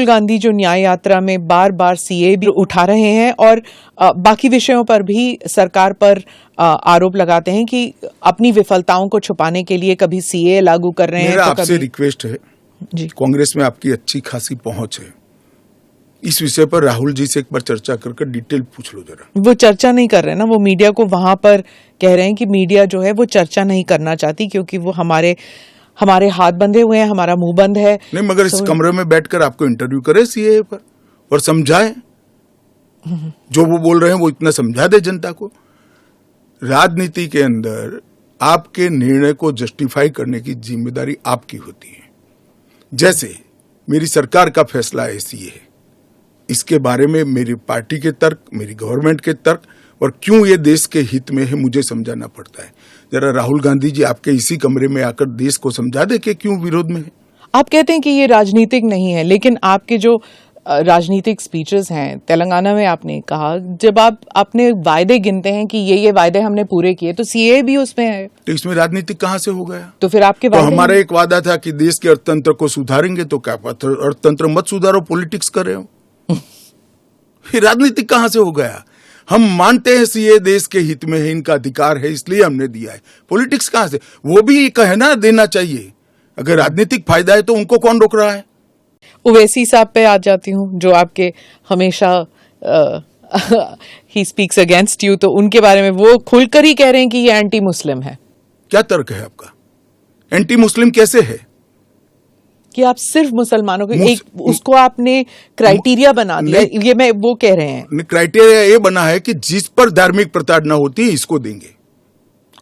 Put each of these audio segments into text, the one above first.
राहुल गांधी जो न्याय यात्रा में बार बार सीए भी उठा रहे हैं और बाकी विषयों पर भी सरकार पर आरोप लगाते हैं कि अपनी विफलताओं को छुपाने के लिए कभी सीए लागू कर रहे हैं। मेरा आपसे रिक्वेस्ट है जी, कांग्रेस में आपकी अच्छी खासी पहुंच है, इस विषय पर राहुल जी से एक बार चर्चा करके डिटेल पूछ लो जरा। वो चर्चा नहीं कर रहे ना, वो मीडिया को वहां पर कह रहे हैं कि मीडिया जो है वो चर्चा नहीं करना चाहती क्योंकि वो हमारे हाथ बंधे हुए हैं, हमारा मुंह बंद है। नहीं, मगर इस कमरे में बैठकर आपको इंटरव्यू करे सीए पर और समझाए, जो वो बोल रहे हैं वो इतना समझा दे जनता को। राजनीति के अंदर आपके निर्णय को जस्टिफाई करने की जिम्मेदारी आपकी होती है। जैसे मेरी सरकार का फैसला ऐसी है, इसके बारे में मेरी पार्टी के तर्क, मेरी गवर्नमेंट के तर्क और क्यों ये देश के हित में है मुझे समझाना पड़ता है। जरा राहुल गांधी जी आपके इसी कमरे में आकर देश को समझा दे कि क्यों विरोध में है। आप कहते हैं कि ये राजनीतिक नहीं है, लेकिन आपके जो राजनीतिक स्पीचेस हैं तेलंगाना में, आपने कहा जब आप अपने वायदे गिनते हैं कि ये वायदे हमने पूरे किए, तो सीए भी उसमें है, तो इसमें राजनीतिक कहां से हो गया? तो फिर आपके तो हमारा एक वादा था कि देश के अर्थतंत्र को सुधारेंगे, तो क्या अर्थतंत्र मत सुधारो, पॉलिटिक्स कर रहे हो। फिर राजनीतिक कहां से हो गया? हम मानते हैं सीए देश के हित में है, इनका अधिकार है इसलिए हमने दिया है। पॉलिटिक्स कहां से? वो भी कहना देना चाहिए। अगर राजनीतिक फायदा है तो उनको कौन रोक रहा है? ओवैसी साहब पे आ जाती हूँ, जो आपके हमेशा ही स्पीक्स अगेंस्ट यू, तो उनके बारे में वो खुलकर ही कह रहे हैं कि ये एंटी मुस्लिम है। क्या तर्क है आपका? एंटी मुस्लिम कैसे है? कि आप सिर्फ मुसलमानों को एक उसको आपने क्राइटेरिया बना दिया, ये मैं वो कह रहे हैं। क्राइटेरिया ये बना है कि जिस पर धार्मिक प्रताड़ना होती है इसको देंगे,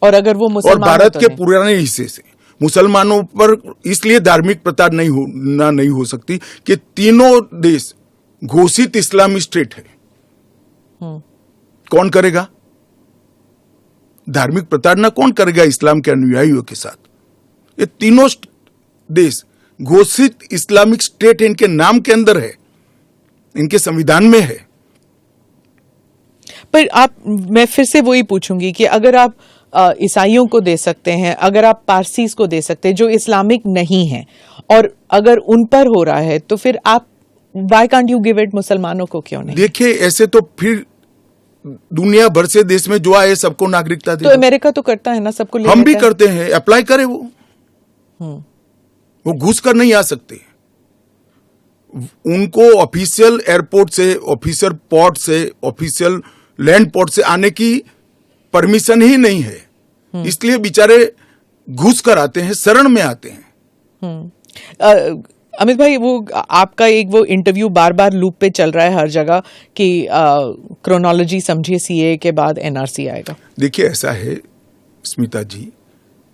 और अगर वो मुसलमान, और भारत के पुराने हिस्से से मुसलमानों पर इसलिए धार्मिक प्रताड़ना नहीं हो सकती कि तीनों देश घोषित इस्लामी स्टेट है। कौन करेगा धार्मिक प्रताड़ना? कौन करेगा इस्लाम के अनुयायियों के साथ? ये तीनों देश घोषित इस्लामिक स्टेट है, इनके नाम के अंदर है, इनके संविधान में है। पर मैं फिर से वही पूछूंगी कि अगर आप ईसाइयों को दे सकते हैं, अगर आप पारसीज को दे सकते हैं जो इस्लामिक नहीं है, और अगर उन पर हो रहा है, तो फिर आप why can't you give it मुसलमानों को क्यों नहीं? देखिए, ऐसे तो फिर दुनिया भर से देश में जो आए सबको नागरिकता दे। तो अमेरिका तो करता है ना, सबको ले हम भी करते हैं, अप्लाई करे वो घुस कर नहीं आ सकते। उनको ऑफिशियल एयरपोर्ट से, ऑफिशियल पोर्ट से, ऑफिशियल लैंड पोर्ट से आने की परमिशन ही नहीं है, इसलिए बेचारे घुस कर आते हैं, शरण में आते हैं। अमित भाई, वो आपका एक वो इंटरव्यू बार बार लूप पे चल रहा है हर जगह कि क्रोनोलॉजी समझिए, सीए के बाद एनआरसी आएगा। देखिए, ऐसा है स्मिता जी,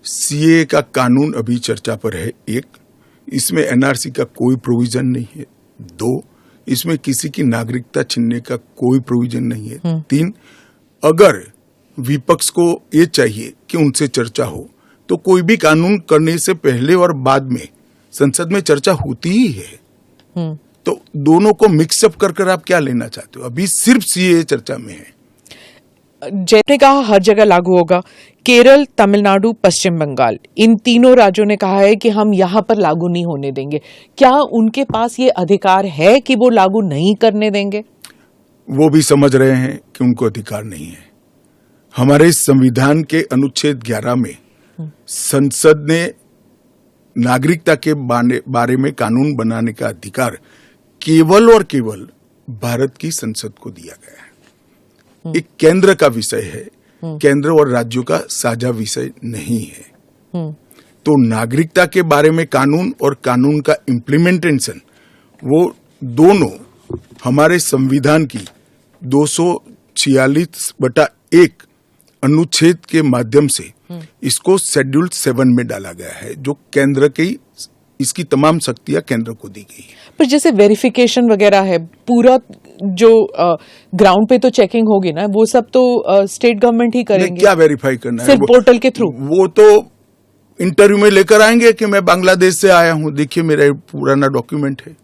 सीए का कानून अभी चर्चा पर है। एक, इसमें एनआरसी का कोई प्रोविजन नहीं है। दो, इसमें किसी की नागरिकता छीनने का कोई प्रोविजन नहीं है। तीन, अगर विपक्ष को ये चाहिए कि उनसे चर्चा हो, तो कोई भी कानून करने से पहले और बाद में संसद में चर्चा होती ही है। तो दोनों को मिक्सअप कर आप क्या लेना चाहते हो? अभी सिर्फ सीए चर्चा में है। जैसे कहा हर जगह लागू होगा, केरल, तमिलनाडु, पश्चिम बंगाल, इन तीनों राज्यों ने कहा है कि हम यहां पर लागू नहीं होने देंगे। क्या उनके पास ये अधिकार है कि वो लागू नहीं करने देंगे? वो भी समझ रहे हैं कि उनको अधिकार नहीं है। हमारे संविधान के अनुच्छेद 11 में संसद ने नागरिकता के बारे में कानून बनाने का अधिकार केवल और केवल भारत की संसद को दिया गया है। एक केंद्र का विषय है, केंद्र और राज्यों का साझा विषय नहीं है। तो नागरिकता के बारे में कानून और कानून का इम्प्लीमेंटेशन, वो दोनों हमारे संविधान की 246/1 अनुच्छेद के माध्यम से इसको शेड्यूल 7 में डाला गया है, जो केंद्र की, इसकी तमाम शक्तियां केंद्र को दी गई है। पर जैसे वेरिफिकेशन वगैरह है, पूरा जो ग्राउंड पे तो चेकिंग होगी ना, वो सब तो स्टेट गवर्नमेंट ही करेंगे। क्या वेरीफाई करना है? सिर्फ पोर्टल के थ्रू? वो तो इंटरव्यू में लेकर आएंगे कि मैं बांग्लादेश से आया हूं, देखिए मेरा पुराना डॉक्यूमेंट है।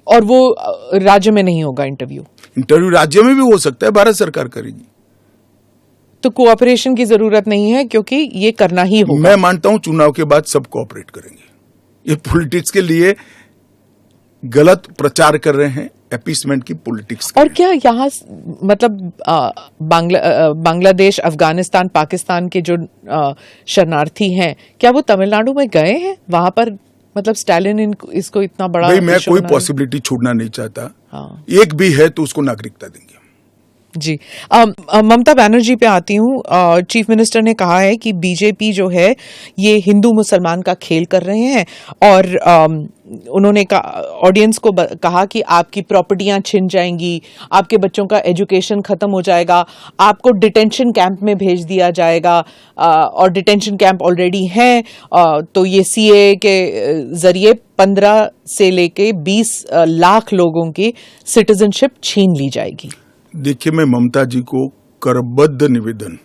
और वो राज्य में नहीं होगा इंटरव्यू? इंटरव्यू राज्य में भी हो सकता है, भारत सरकार करेगी। तो कोऑपरेशन की जरूरत नहीं है, क्योंकि ये करना ही होगा। मैं मानता हूं चुनाव के बाद सब कोऑपरेट करेंगे। ये पॉलिटिक्स के लिए गलत प्रचार कर रहे हैं, एपीसमेंट की पॉलिटिक्स। और क्या यहाँ मतलब बांग्लादेश, अफगानिस्तान, पाकिस्तान के जो शरणार्थी हैं, क्या वो तमिलनाडु में गए हैं? वहां पर मतलब स्टालिन इसको इतना बड़ा भाई मैं कोई पॉसिबिलिटी छोड़ना नहीं चाहता। हाँ। एक भी है तो उसको नागरिकता देंगे। जी, ममता बनर्जी पे आती हूँ। चीफ मिनिस्टर ने कहा है कि बीजेपी जो है ये हिंदू मुसलमान का खेल कर रहे हैं, और उन्होंने ऑडियंस को कहा कि आपकी प्रॉपर्टियां छिन जाएंगी, आपके बच्चों का एजुकेशन खत्म हो जाएगा, आपको डिटेंशन कैंप में भेज दिया जाएगा, और डिटेंशन कैंप ऑलरेडी हैं। तो ये सीए के जरिए 15 से लेके 20 लाख लोगों की सिटीजनशिप छीन ली जाएगी। देखिए, मैं ममता जी को करबद्ध निवेदन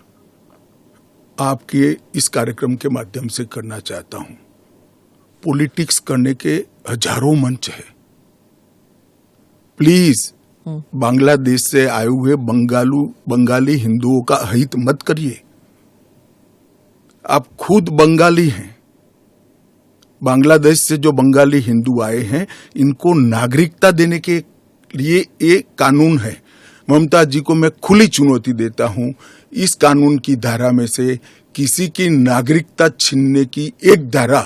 आपके इस कार्यक्रम के माध्यम से करना चाहता हूं। पॉलिटिक्स करने के हजारों मंच है। प्लीज बांग्लादेश से आए हुए बंगाली हिंदुओं का हित मत करिए। आप खुद बंगाली हैं। बांग्लादेश से जो बंगाली हिंदू आए हैं, इनको नागरिकता देने के लिए एक कानून है। ममता जी को मैं खुली चुनौती देता हूं, इस कानून की धारा में से किसी की नागरिकता छीनने की एक धारा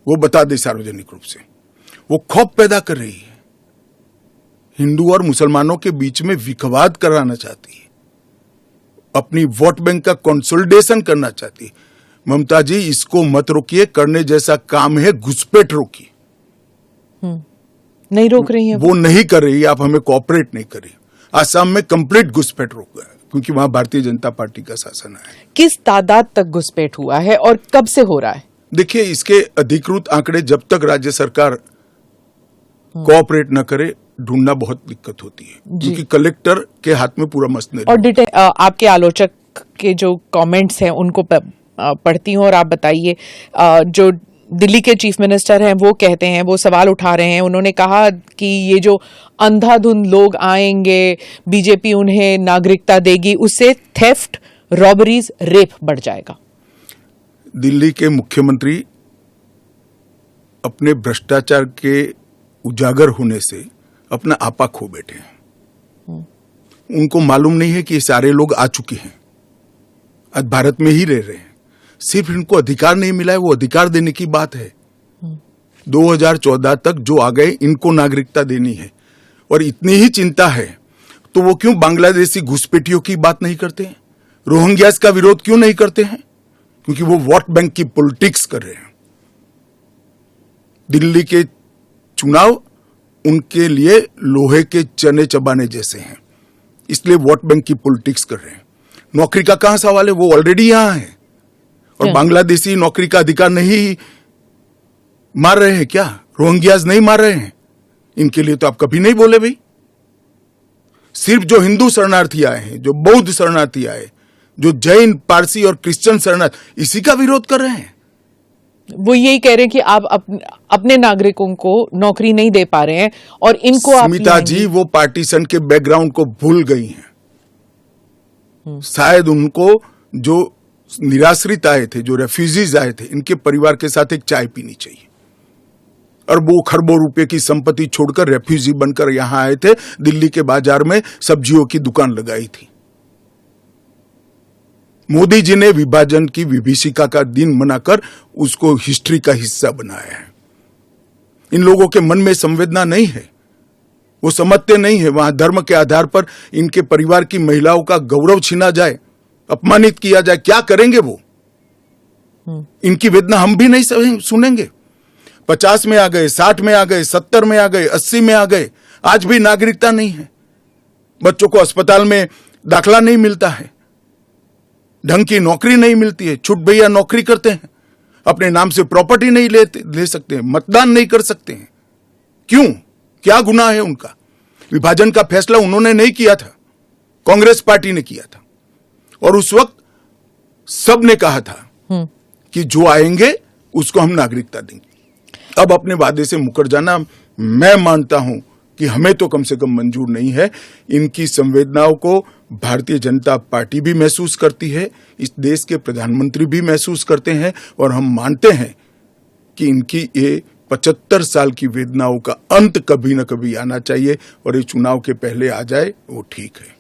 वो बता दे सार्वजनिक रूप से। वो खौफ पैदा कर रही है, हिंदू और मुसलमानों के बीच में विखवाद कराना चाहती है, अपनी वोट बैंक का कंसोलिडेशन करना चाहती है। ममता जी, इसको मत रोकिए। करने जैसा काम है, घुसपैठ रोकिए। नहीं रोक रही है वो नहीं कर रही, आप हमें कोऑपरेट नहीं कर रही। आसाम में कंप्लीट घुसपैठ रोक गया, क्योंकि वहां भारतीय जनता पार्टी का शासन है। किस तादाद तक घुसपैठ हुआ है और कब से हो रहा है? देखिए, इसके अधिकृत आंकड़े जब तक राज्य सरकार कोऑपरेट न करे, ढूंढना बहुत दिक्कत होती है, क्योंकि कलेक्टर के हाथ में पूरा मसला। और आपके आलोचक के जो कमेंट्स हैं उनको पढ़ती हूँ, और आप बताइए। जो दिल्ली के चीफ मिनिस्टर हैं वो कहते हैं, वो सवाल उठा रहे हैं। उन्होंने कहा कि ये जो अंधाधुंध लोग आएंगे, बीजेपी उन्हें नागरिकता देगी, उससे थेफ्ट, रॉबरीज, रेप बढ़ जाएगा। दिल्ली के मुख्यमंत्री अपने भ्रष्टाचार के उजागर होने से अपना आपा खो बैठे हैं। उनको मालूम नहीं है कि ये सारे लोग आ चुके हैं, आज भारत में ही रह रहे हैं। सिर्फ इनको अधिकार नहीं मिला है, वो अधिकार देने की बात है। 2014 तक जो आ गए, इनको नागरिकता देनी है। और इतनी ही चिंता है तो वो क्यों बांग्लादेशी घुसपैठियों की बात नहीं करते हैं? रोहिंग्यास का विरोध क्यों नहीं करते हैं? क्योंकि वो वोट बैंक की पॉलिटिक्स कर रहे हैं। दिल्ली के चुनाव उनके लिए लोहे के चने चबाने जैसे हैं, इसलिए वोट बैंक की पॉलिटिक्स कर रहे हैं। नौकरी का कहां सवाल है? वो ऑलरेडी यहां है। और बांग्लादेशी नौकरी का अधिकार नहीं मार रहे हैं क्या? रोहिंग्यास नहीं मार रहे हैं? इनके लिए तो आप कभी नहीं बोले भाई। सिर्फ जो हिंदू शरणार्थी आए हैं, जो बौद्ध शरणार्थी आए, जो जैन, पारसी और क्रिश्चियन शरणार्थी, इसी का विरोध कर रहे हैं। वो यही कह रहे हैं कि आप अपने नागरिकों को नौकरी नहीं दे पा रहे हैं, और इनको आप स्मिता जी, वो पार्टीशन के बैकग्राउंड को भूल गई हैं। शायद उनको जो निराश्रित आए थे, जो रेफ्यूजीज आए थे, इनके परिवार के साथ एक चाय पीनी चाहिए। अरबों खरबों रुपए की संपत्ति छोड़कर रेफ्यूजी बनकर यहां आए थे, दिल्ली के बाजार में सब्जियों की दुकान लगाई थी। मोदी जी ने विभाजन की विभीषिका का दिन मनाकर उसको हिस्ट्री का हिस्सा बनाया है। इन लोगों के मन में संवेदना नहीं है, वो समझते नहीं है। वहां धर्म के आधार पर इनके परिवार की महिलाओं का गौरव छीना जाए, अपमानित किया जाए, क्या करेंगे वो? इनकी वेदना हम भी नहीं सुनेंगे। 50 में आ गए, 60 में आ गए, 70 में आ गए, 80 में आ गए, आज भी नागरिकता नहीं है। बच्चों को अस्पताल में दाखला नहीं मिलता है, ढंग की नौकरी नहीं मिलती है, छुट भैया नौकरी करते हैं, अपने नाम से प्रॉपर्टी नहीं ले सकते हैं, मतदान नहीं कर सकते हैं। क्यों? क्या गुनाह है उनका? विभाजन का फैसला उन्होंने नहीं किया था, कांग्रेस पार्टी ने किया था। और उस वक्त सब ने कहा था कि जो आएंगे उसको हम नागरिकता देंगे। अब अपने वादे से मुकर जाना, मैं मानता हूं कि हमें तो कम से कम मंजूर नहीं है। इनकी संवेदनाओं को भारतीय जनता पार्टी भी महसूस करती है, इस देश के प्रधानमंत्री भी महसूस करते हैं, और हम मानते हैं कि इनकी ये 75 साल की वेदनाओं का अंत कभी न कभी आना चाहिए और ये चुनाव के पहले आ जाए वो ठीक है।